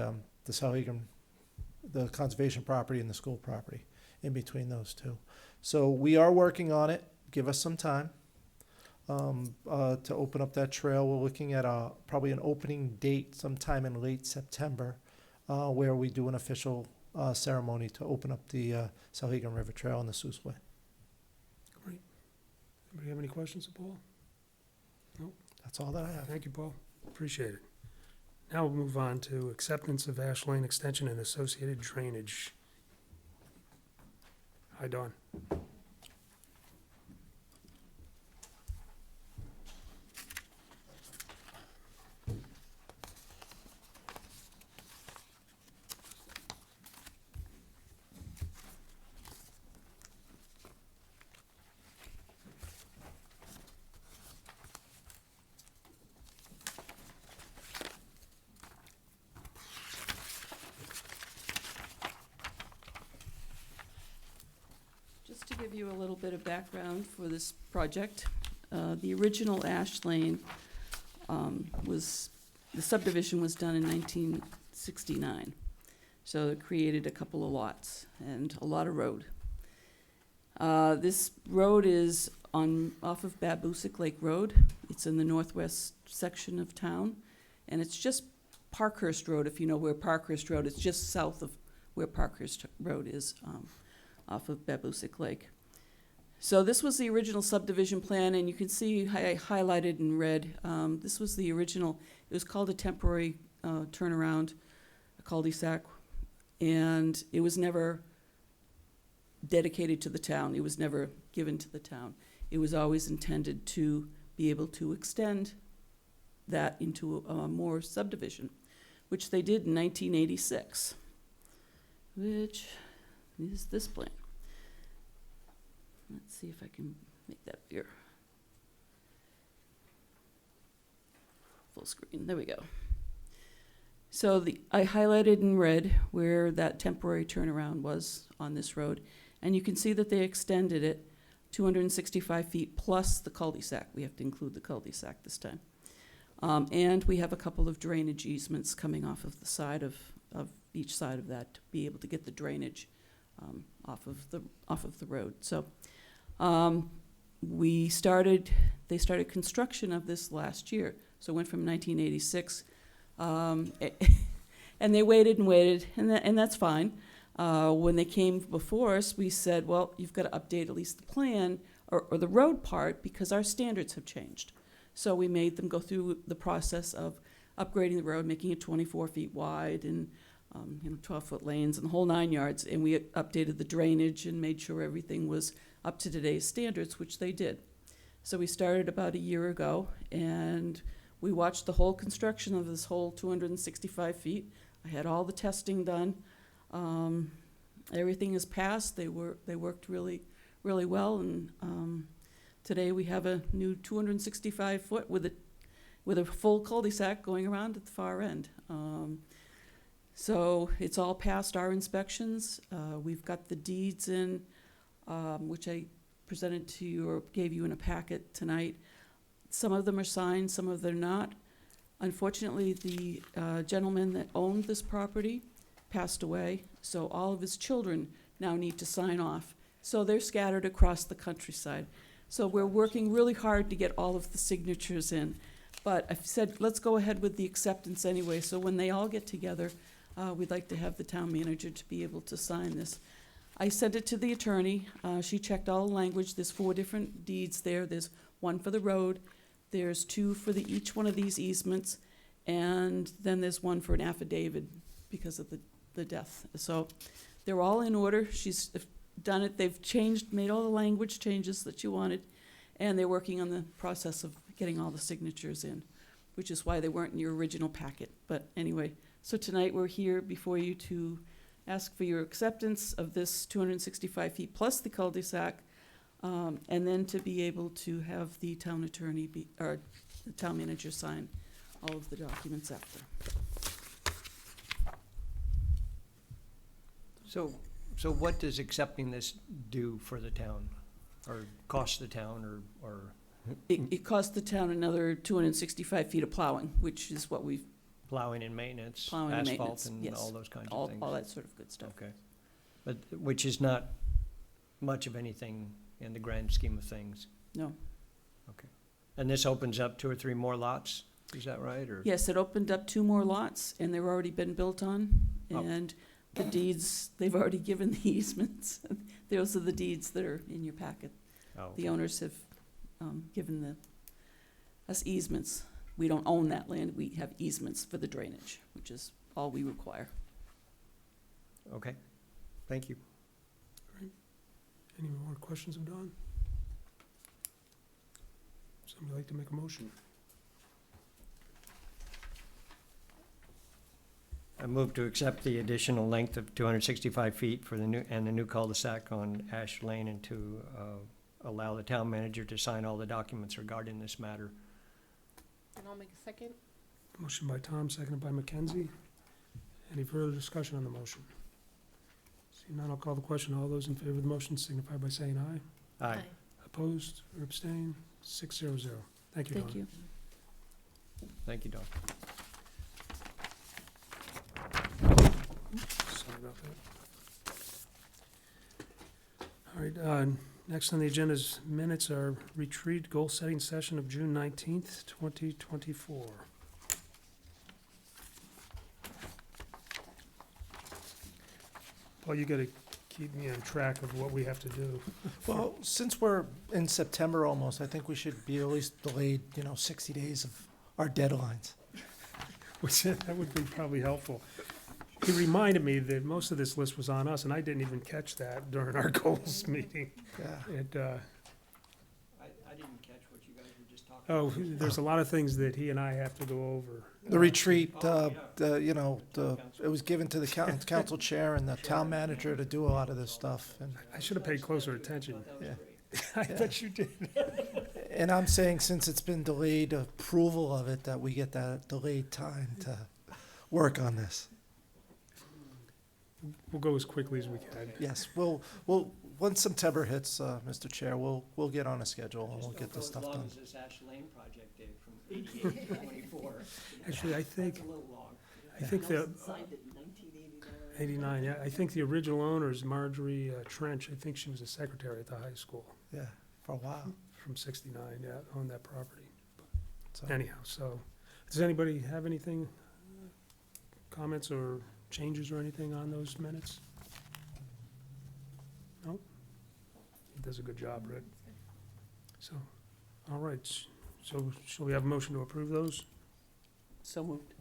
Souhegan, the conservation property and the school property, in between those two. So we are working on it. Give us some time. to open up that trail. We're looking at probably an opening date sometime in late September, where we do an official ceremony to open up the Souhegan River Trail and the Seuss Way. Great. Anybody have any questions of Paul? That's all that I have. Thank you, Paul. Appreciate it. Now we'll move on to acceptance of Ash Lane Extension and associated drainage. Hi, Dawn. Just to give you a little bit of background for this project, the original Ash Lane the subdivision was done in 1969. So it created a couple of lots and a lot of road. This road is off of Babusick Lake Road. It's in the northwest section of town, and it's just Parkhurst Road, if you know where Parkhurst Road is, just south of where Parkhurst Road is, off of Babusick Lake. So this was the original subdivision plan, and you can see I highlighted in red. This was the original. It was called a temporary turnaround, a cul-de-sac, and it was never dedicated to the town. It was never given to the town. It was always intended to be able to extend that into a more subdivision, which they did in 1986, which is this plan. Let's see if I can make that bigger. Full screen, there we go. So I highlighted in red where that temporary turnaround was on this road, and you can see that they extended it 265 feet plus the cul-de-sac. We have to include the cul-de-sac this time. And we have a couple of drainage easements coming off of the side of each side of that to be able to get the drainage off of the road. So they started construction of this last year. So it went from 1986, and they waited and waited, and that's fine. When they came before us, we said, well, you've got to update at least the plan or the road part because our standards have changed. So we made them go through the process of upgrading the road, making it 24 feet wide and 12-foot lanes and the whole 9 yards. And we updated the drainage and made sure everything was up to today's standards, which they did. So we started about a year ago, and we watched the whole construction of this whole 265 feet. I had all the testing done. Everything is passed. They worked really, really well, and today we have a new 265 foot with a full cul-de-sac going around at the far end. So it's all passed our inspections. We've got the deeds in, which I presented to you or gave you in a packet tonight. Some of them are signed, some of them are not. Unfortunately, the gentleman that owned this property passed away, so all of his children now need to sign off. So they're scattered across the countryside. So we're working really hard to get all of the signatures in. But I've said, let's go ahead with the acceptance anyway. So when they all get together, we'd like to have the town manager to be able to sign this. I sent it to the attorney. She checked all the language. There's 4 different deeds there. There's one for the road. There's 2 for each one of these easements. And then there's one for an affidavit because of the death. So they're all in order. She's done it. They've made all the language changes that you wanted. And they're working on the process of getting all the signatures in, which is why they weren't in your original packet. But anyway, so tonight we're here before you to ask for your acceptance of this 265 feet plus the cul-de-sac, and then to be able to have the town attorney or the town manager sign all of the documents after. So what does accepting this do for the town, or cost the town, or? It costs the town another 265 feet of plowing, which is what we've. Plowing and maintenance, Plowing and asphalt maintenance, and yes. all those kinds of things? All that sort of good stuff. Okay. But, which is not much of anything in the grand scheme of things? No. Okay. And this opens up 2 or 3 more lots, is that right, or? Yes, it opened up 2 more lots, and they've already been built on, Oh. and the deeds, they've already given the easements. Those are the deeds that are in your packet. Oh, The owners have given us easements. We don't own that land, we have easements for the drainage, which is all we require. okay, thank you. Any more questions of Don? Somebody like to make a motion? I move to accept the additional length of 265 feet for the new cul-de-sac on Ash Lane, and to allow the town manager to sign all the documents regarding this matter. And I'll make a second. Motion by Tom, seconded by Mackenzie. Any further discussion on the motion? Seeing none, I'll call the question. All those in favor of the motion signify by saying aye. Aye. Opposed or abstained? 600. Thank you, Don. Thank you. Thank you, Don. Sorry about that. All right, next on the agenda is minutes, our retreat goal-setting session of June 19th, 2024. Paul, you gotta keep me on track of what we have to do. Well, since we're in September almost, I think we should be at least delayed, 60 days of our deadlines. Which, that would be probably helpful. He reminded me that most of this list was on us, and I didn't even catch that during our goals meeting. Yeah. It, I didn't catch what you guys were just talking about. oh, there's a lot of things that he and I have to go over. The retreat, it was given to the council chair and the town manager to do a lot of this stuff. And, I should have paid closer attention. yeah. I bet you did. And I'm saying, since it's been delayed approval of it, that we get that delayed time to work on this. We'll go as quickly as we can. Yes, we'll, once September hits, Mr. Chair, we'll get on a schedule and we'll get this stuff done. this Ash Lane project did, from 88 to 24. Actually, I think, a little long. I think the, 89, yeah, I think the original owner is Marjorie Trench. I think she was a secretary at the high school Yeah, for a while. from 69, yeah, owned that property. So, Anyhow, so, does anybody have anything, comments or changes or anything on those minutes? No? He does a good job, Rick. So, all right, so shall we have a motion to approve those? So moved.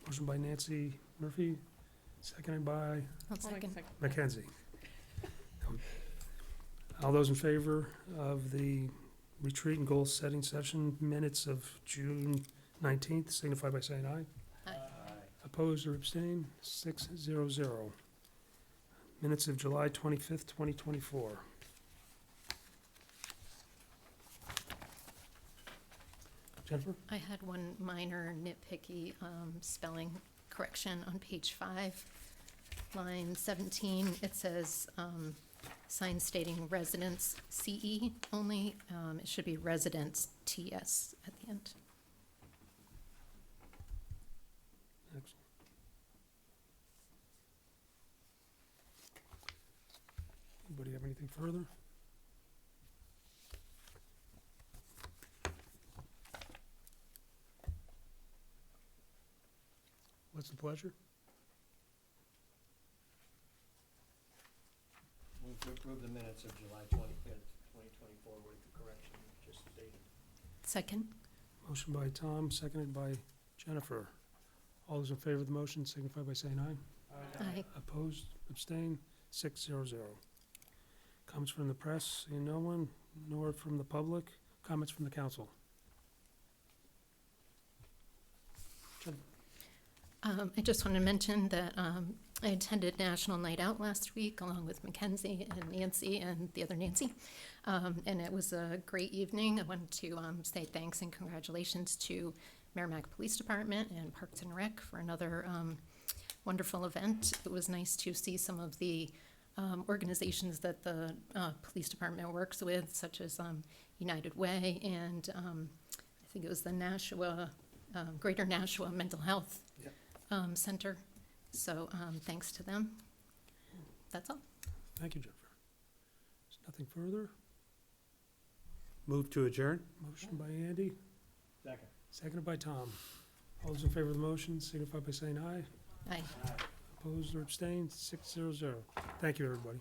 Motion by Nancy Murphy, seconded by I'll make a second. Mackenzie. All those in favor of the retreat and goal-setting session minutes of June 19th, signify by saying aye. Aye. Opposed or abstained? 600. Minutes of July 25th, 2024. Jennifer? I had one minor nitpicky spelling correction on page 5, line 17. It says sign stating residence CE only. It should be residence TS at the end. Excellent. Anybody have anything further? What's the pleasure? Move to approve the minutes of July 25th, 2024 with the correction just stated. Second. Motion by Tom, seconded by Jennifer. All those in favor of the motion signify by saying aye. Aye. Opposed, abstained, 600. Comments from the press, seeing no one, nor from the public. Comments from the council. I just wanted to mention that I attended National Night Out last week along with Mackenzie and Nancy and the other Nancy. And it was a great evening. I wanted to say thanks and congratulations to Merrimack Police Department and Parks and Rec for another wonderful event. It was nice to see some of the organizations that the police department works with, such as United Way and I think it was the Nashua, Greater Nashua Mental Health Center. So thanks to them. That's all. Thank you, Jennifer. There's nothing further. Move to adjourn? Motion by Andy, Second. seconded by Tom. All those in favor of the motion signify by saying aye. Aye. Opposed or abstained, 600. Thank you, everybody.